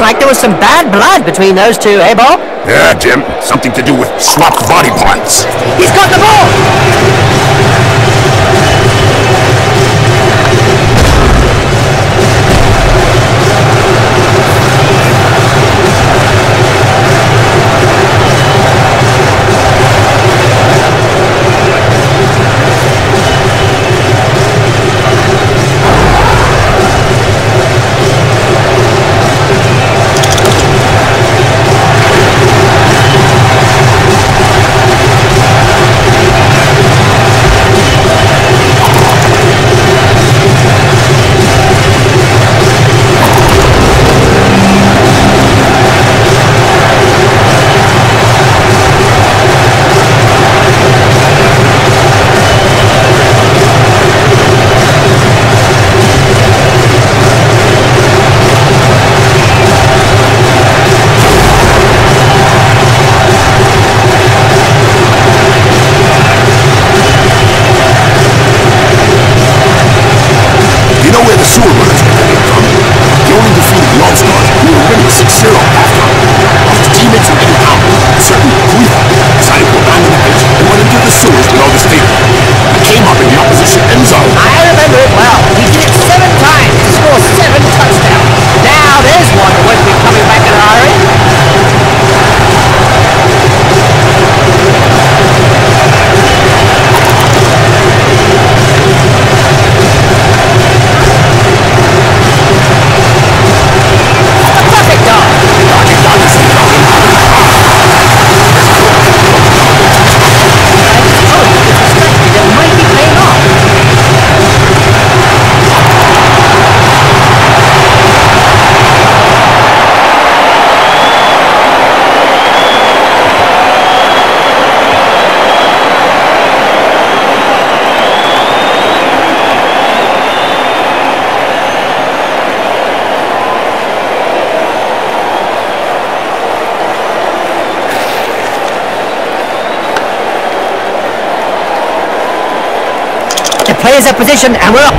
Looks like there was some bad blood between those two, eh, Bob? Yeah, Jim. Something to do with swapped body parts. He's got the ball! Players are positioned and we're up.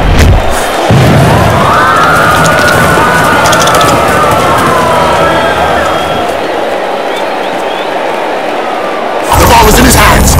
The ball is in his hands.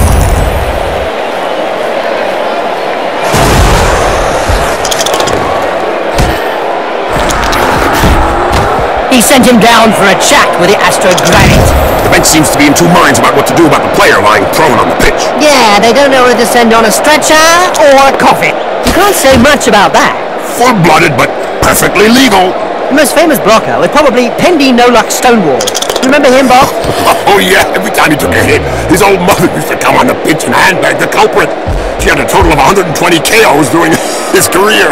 He sent him down for a chat with the Astro Granite. The bench seems to be in two minds about what to do about the player lying prone on the pitch. Yeah, they don't know whether to send on a stretcher or a coffin. You can't say much about that. Full-blooded, but perfectly legal. The most famous blocker was probably Pendy No-Luck Stonewall. Remember him, Bob? Oh, yeah. Every time he took a hit, his old mother used to come on the pitch and handbag the culprit. She had a total of 120 KOs during his career.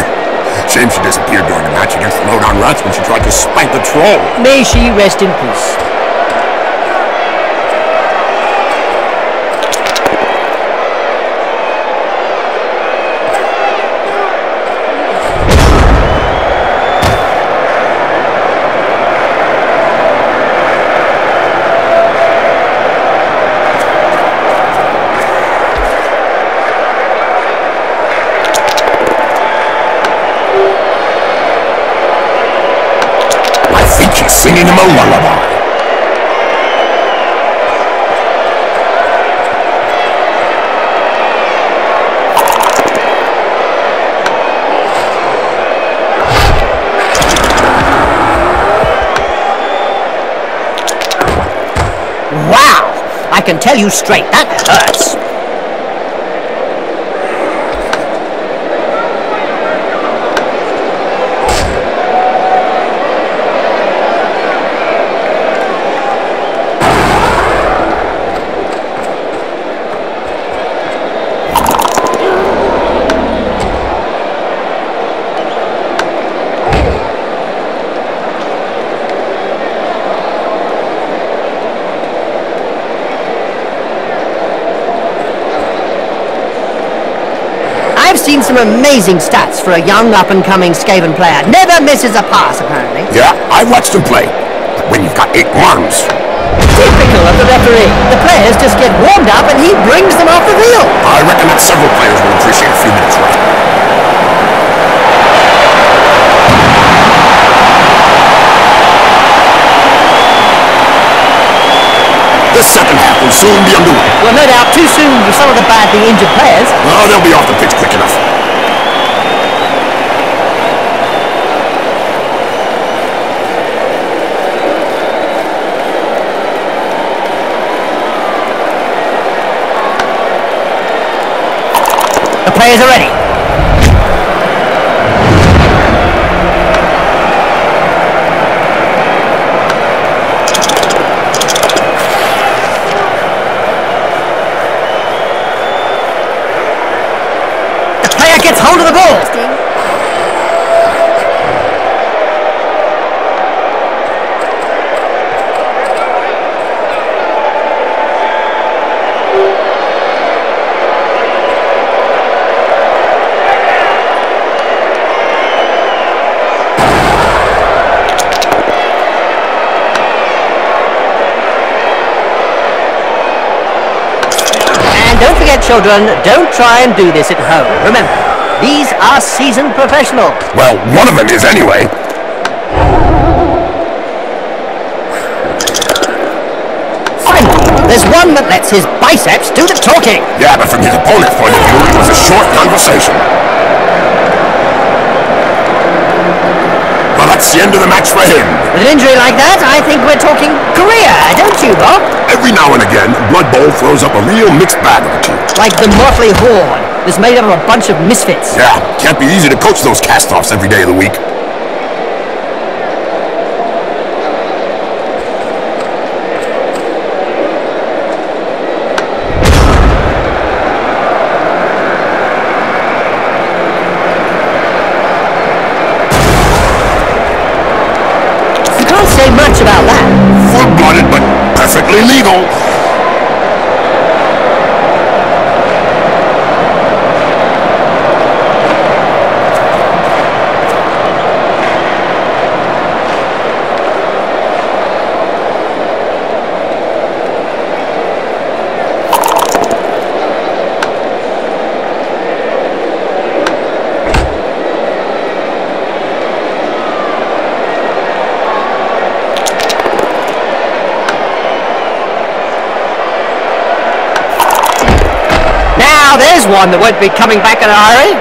Shame she disappeared during the match against the Lowdown Rats when she tried to spank the troll. May she rest in peace. Singing him a lullaby. Wow! I can tell you straight, that hurts. I've seen some amazing stats for a young up-and-coming Skaven player. Never misses a pass, apparently. Yeah, I watched him play. But when you've got 8 arms... Typical of the referee. The players just get warmed up and he brings them off the field. I reckon that several players will appreciate a few minutes rest. soon be underway. Well, no doubt too soon for some of the badly injured players. Oh, they'll be off the pitch quick enough. The players are ready. The player gets hold of the ball. Don't forget, children, don't try and do this at home. Remember, these are seasoned professionals. Well, one of them is anyway. Finally, there's one that lets his biceps do the talking. Yeah, but from his opponent's point of view, it was a short conversation. Well, that's the end of the match for him. With an injury like that, I think we're talking career, don't you, Bob? Every now and again, Blood Bowl throws up a real mixed bag of a team. Like the motley horde that's made up of a bunch of misfits. Yeah, can't be easy to coach those cast-offs every day of the week. Say much about that. Full-blooded, but perfectly legal. Now there's one that won't be coming back in a hurry.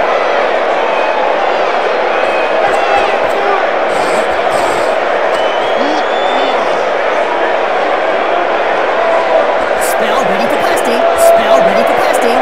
Spell ready for casting. Spell ready for casting.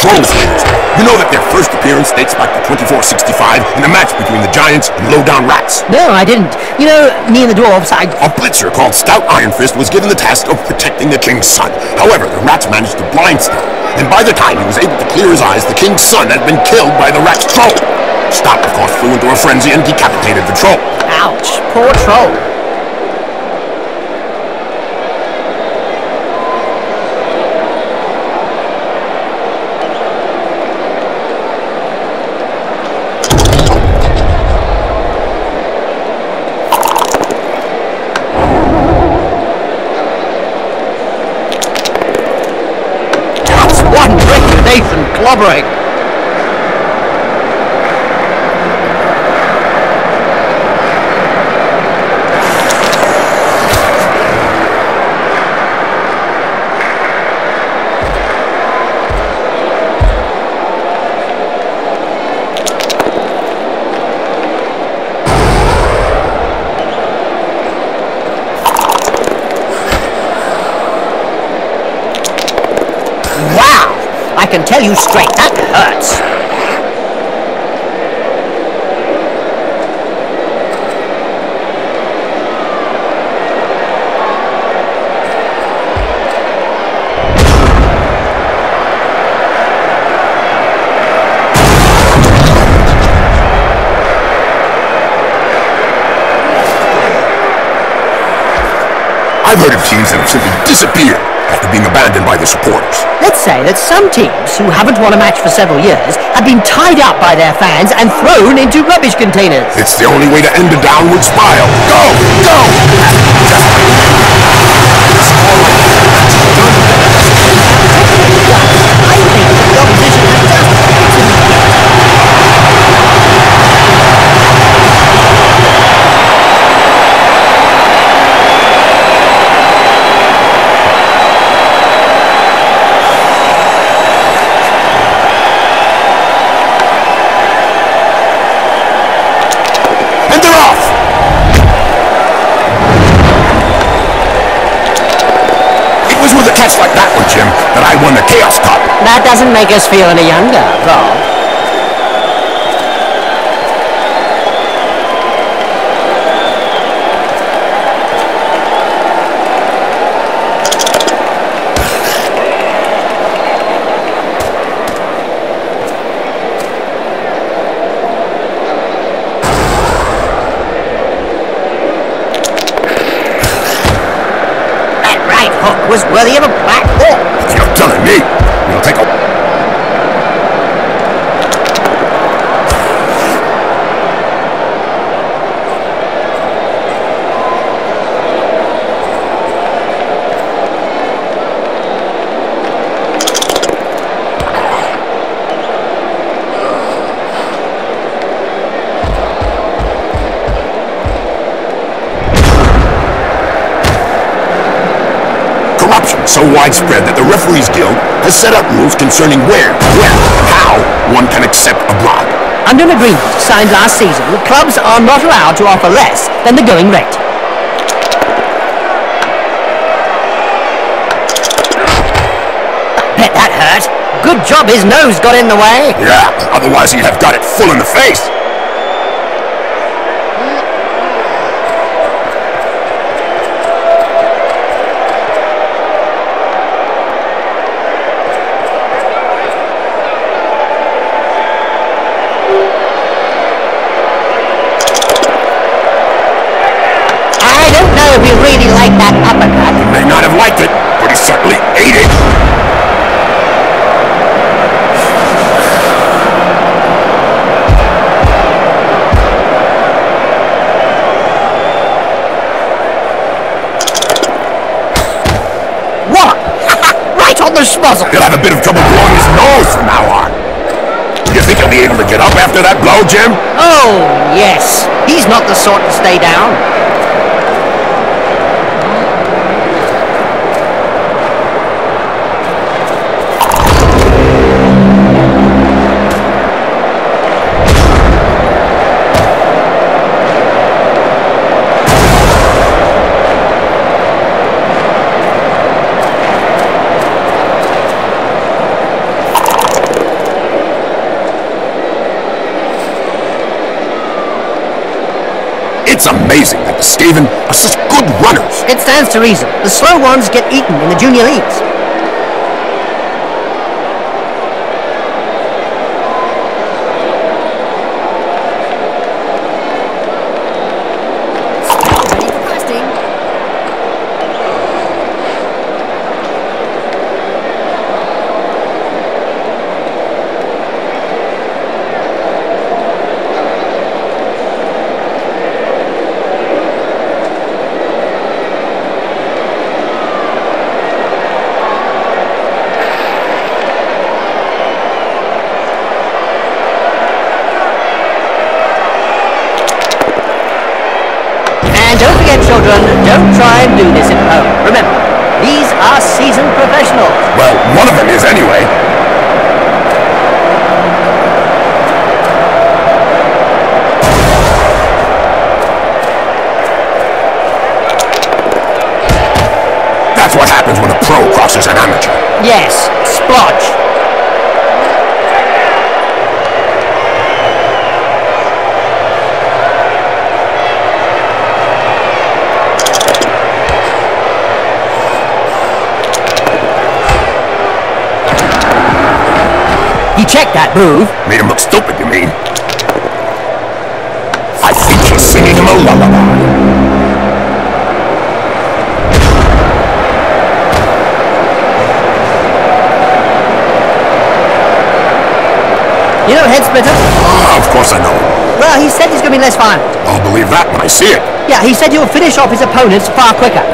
Trolls players. You know that their first appearance dates back to 2465 in a match between the Giants and Low-Down Rats. No, I didn't. You know, me and the dwarves, A blitzer called Stout Iron Fist was given the task of protecting the King's son. However, the Rats managed to blindside him, and by the time he was able to clear his eyes, the King's son had been killed by the Rat's troll. Stout, of course, flew into a frenzy and decapitated the troll. Ouch, poor troll. One great Nathan clobbering. Wow! I can tell you straight, that hurts. I've heard of teams that have simply disappeared after being abandoned by their supporters. Let's say that some teams who haven't won a match for several years have been tied up by their fans and thrown into rubbish containers. It's the only way to end a downward spiral. Go! Go! I think the opposition has just catch like that one, Jim, that I won the Chaos Cup. That doesn't make us feel any younger, Rob. Was worthy of a black ball. You're telling me. You'll take a... so widespread that the Referees Guild has set up rules concerning where, when, and how one can accept a bribe. Under an agreement signed last season, the clubs are not allowed to offer less than the going rate. Bet that hurt. Good job his nose got in the way. Yeah, otherwise he'd have got it full in the face. If he really liked that uppercut. He may not have liked it, but he certainly ate it. What? Right on the schmuzzle. He'll have a bit of trouble blowing his nose from now on. Do you think he'll be able to get up after that blow, Jim? Oh, yes. He's not the sort to stay down. It's amazing that the Skaven are such good runners. It stands to reason. The slow ones get eaten in the junior leagues. Don't forget, children, don't try and do this at home. Remember, these are seasoned professionals. Well, one of them is anyway. That's what happens when a pro crosses an amateur. Yes, splodge. He checked that move. Made him look stupid, you mean? I think he's singing him a lullaby. You know head splitter? Of course I know. Well, he said he's going to be less violent. I'll believe that when I see it. Yeah, he said he'll finish off his opponents far quicker.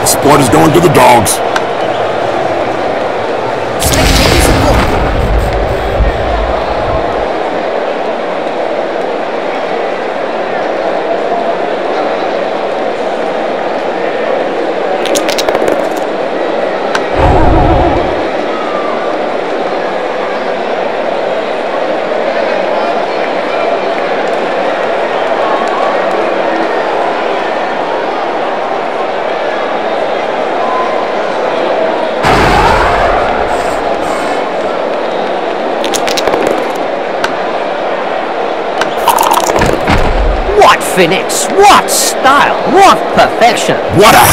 The sport is going to the dogs. What finish! What style! What perfection! What a